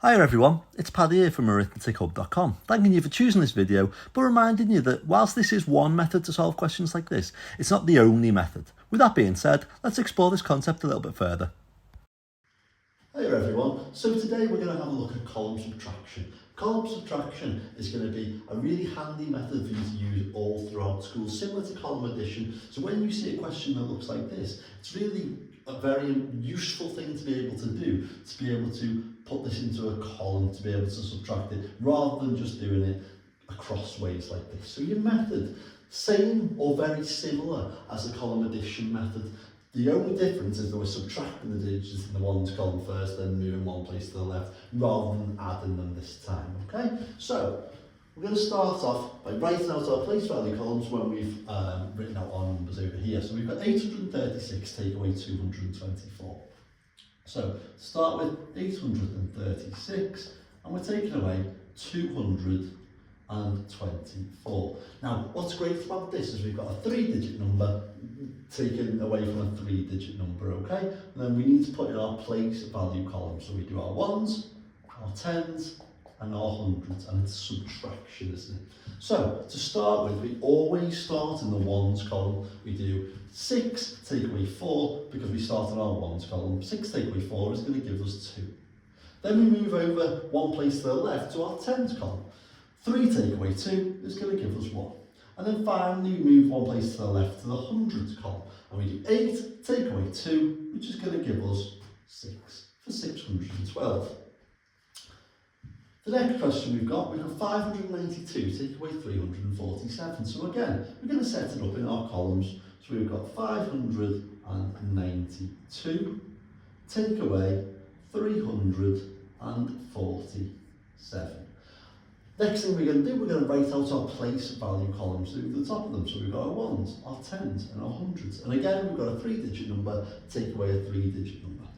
Hi everyone, it's Paddy here from arithmetichub.com, thanking you for choosing this video, but reminding you that whilst this is one method to solve questions like this, it's not the only method. With that being said, let's explore this concept a little bit further. Hey everyone, so today we're going to have a look at column subtraction. Column subtraction is going to be a really handy method for you to use all throughout school, similar to column addition. So when you see a question that looks like this, it's really a very useful thing to be able to do, to be able to put this into a column, to be able to subtract it, rather than just doing it across ways like this. So your method, same or very similar as the column addition method. The only difference is that we're subtracting the digits in the ones column first, then moving one place to the left, rather than adding them this time, okay? So, we're going to start off by writing out our place value columns when we've written out our numbers over here. So we've got 836 take away 224. So, start with 836, and we're taking away 224. Now, what's great about this is we've got a 3-digit number taken away from a 3-digit number, okay? And then we need to put in our place value column. So we do our ones, our tens, and our hundreds, and it's subtraction, isn't it? So, to start with, we always start in the ones column. We do 6 take away 4, because we start in our ones column. 6 take away 4 is going to give us 2. Then we move over one place to the left to our tens column. 3 take away 2 is going to give us 1. And then finally we move one place to the left to the hundreds column. And we do 8 take away 2, which is going to give us 6 for 612. The next question we've got 592 take away 347. So again, we're going to set it up in our columns. So we've got 592 take away 347. Next thing we're going to do, we're going to write out our place value columns over the top of them. So we've got our ones, our tens, and our hundreds. And again, we've got a 3-digit number, take away a 3-digit number.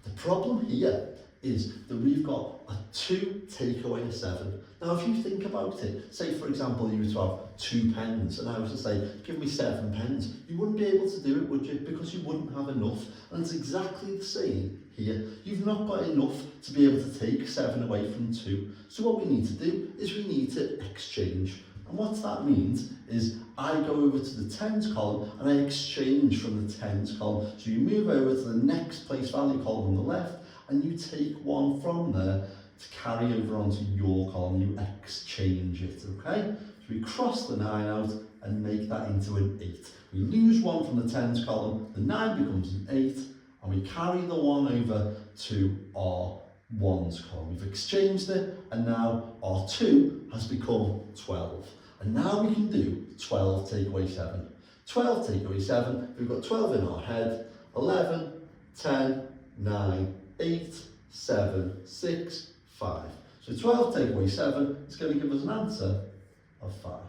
The problem here is that we've got a 2 take away a 7. Now, if you think about it, say for example, you were to have 2 pens, and I was to say, give me 7 pens, you wouldn't be able to do it, would you? Because you wouldn't have enough. And it's exactly the same here. You've not got enough to be able to take 7 away from 2. So what we need to do is we need to exchange. And what that means is I go over to the tens column and I exchange from the tens column. So you move over to the next place value column on the left, and you take one from there to carry over onto your column. You exchange it, okay? So we cross the 9 out and make that into an 8. We lose one from the tens column, the 9 becomes an 8, and we carry the 1 over to our ones column. We've exchanged it, and now our 2 has become 12. And now we can do 12 take away 7. 12 take away 7, we've got 12 in our head, 11, 10, 9, 8, 7, 6, 5. So 12 take away 7 is going to give us an answer of 5.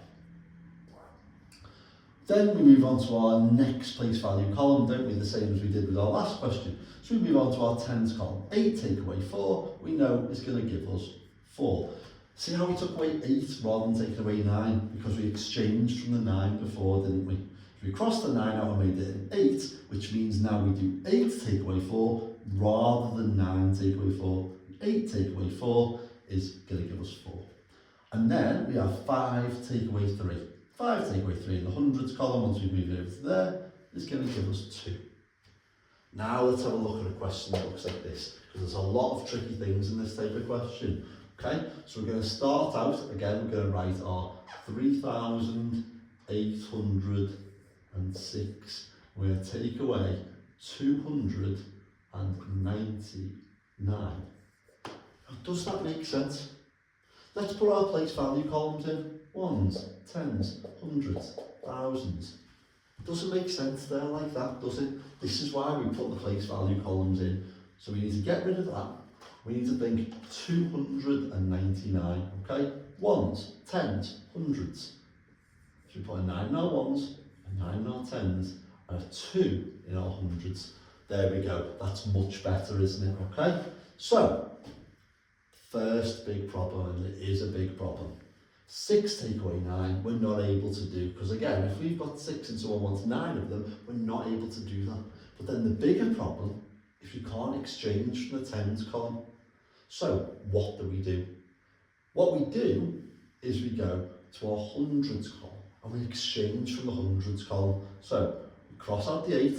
Then we move on to our next place value column, don't we? The same as we did with our last question. So we move on to our tens column. 8 take away 4, we know is going to give us 4. See how we took away 8 rather than taking away 9? Because we exchanged from the 9 before, didn't we? So we crossed the 9 out and made it an 8, which means now we do 8 take away 4 rather than 9 take away 4. 8 take away 4 is going to give us 4. And then we have 5 take away 3. 5 take away 3 in the hundreds column, once we move it over to there, is going to give us 2. Now let's have a look at a question that looks like this, because there's a lot of tricky things in this type of question. Okay, so we're going to start out, again, we're going to write our 3,806. We're going to take away 299. Now, does that make sense? Let's put our place value columns in. Ones, tens, hundreds, thousands. Doesn't make sense there like that, does it? This is why we put the place value columns in. So we need to get rid of that. We need to think 299, okay? Ones, tens, hundreds. So we put a 9 in our ones, a 9 in our tens, and a 2 in our hundreds. There we go. That's much better, isn't it? Okay? So, first big problem, and it is a big problem. 6 take away 9, we're not able to do, because again, if we've got 6 and someone wants 9 of them, we're not able to do that. But then the bigger problem is we can't exchange from the tens column. So what do? What we do is we go to our hundreds column and we exchange from the hundreds column. So we cross out the 8,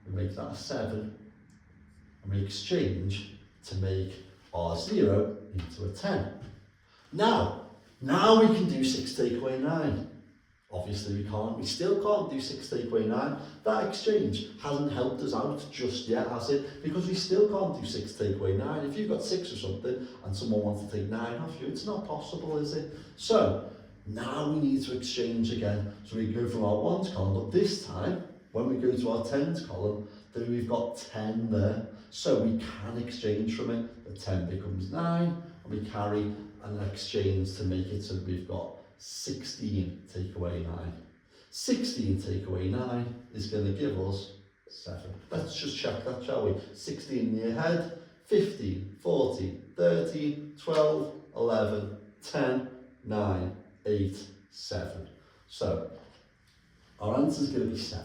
we make that a 7, and we exchange to make our 0 into a 10. Now we can do 6 take away 9. Obviously we still can't do 6 take away 9. That exchange hasn't helped us out just yet, has it? Because we still can't do 6 take away 9. If you've got 6 or something and someone wants to take 9 off you, it's not possible, is it? So now we need to exchange again. So we go from our 1s column, but this time, when we go to our 10s column, then we've got 10 there. So we can exchange from it. The 10 becomes 9, and we carry an exchange to make it so that we've got 16 take away 9. 16 take away 9 is going to give us 7. Let's just check that, shall we? 16 in your head, 15, 14, 13, 12, 11, 10, 9, 8, 7. So our answer is going to be 7.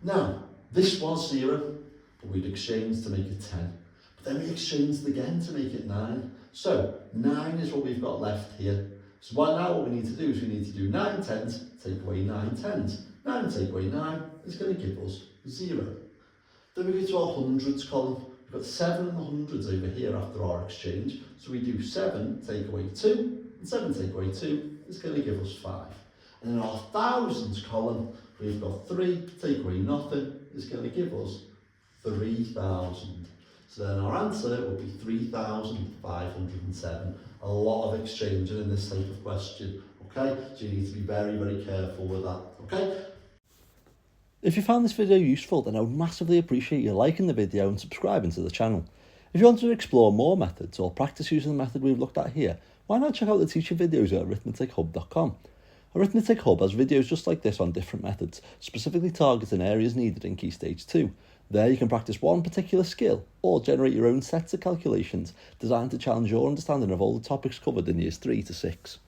Now, this was 0, but we'd exchanged to make it 10. But then we exchanged again to make it 9. So 9 is what we've got left here. So now what we need to do is we need to do 9 tens, take away 9 tens. 9 take away 9 is going to give us 0. Then we go to our hundreds column. We've got 7 in the hundreds over here after our exchange. So we do 7 take away 2, and 7 take away 2 is going to give us 5. And in our thousands column, we've got 3 take away nothing is going to give us 3,000. So then our answer will be 3,507. A lot of exchanging in this type of question, okay? So you need to be very, very careful with that, okay? If you found this video useful, then I would massively appreciate you liking the video and subscribing to the channel. If you want to explore more methods or practice using the method we've looked at here, why not check out the teacher videos at arithmetichub.com. Arithmetic Hub has videos just like this on different methods, specifically targeting areas needed in Key Stage 2. There you can practice one particular skill or generate your own sets of calculations designed to challenge your understanding of all the topics covered in years 3 to 6.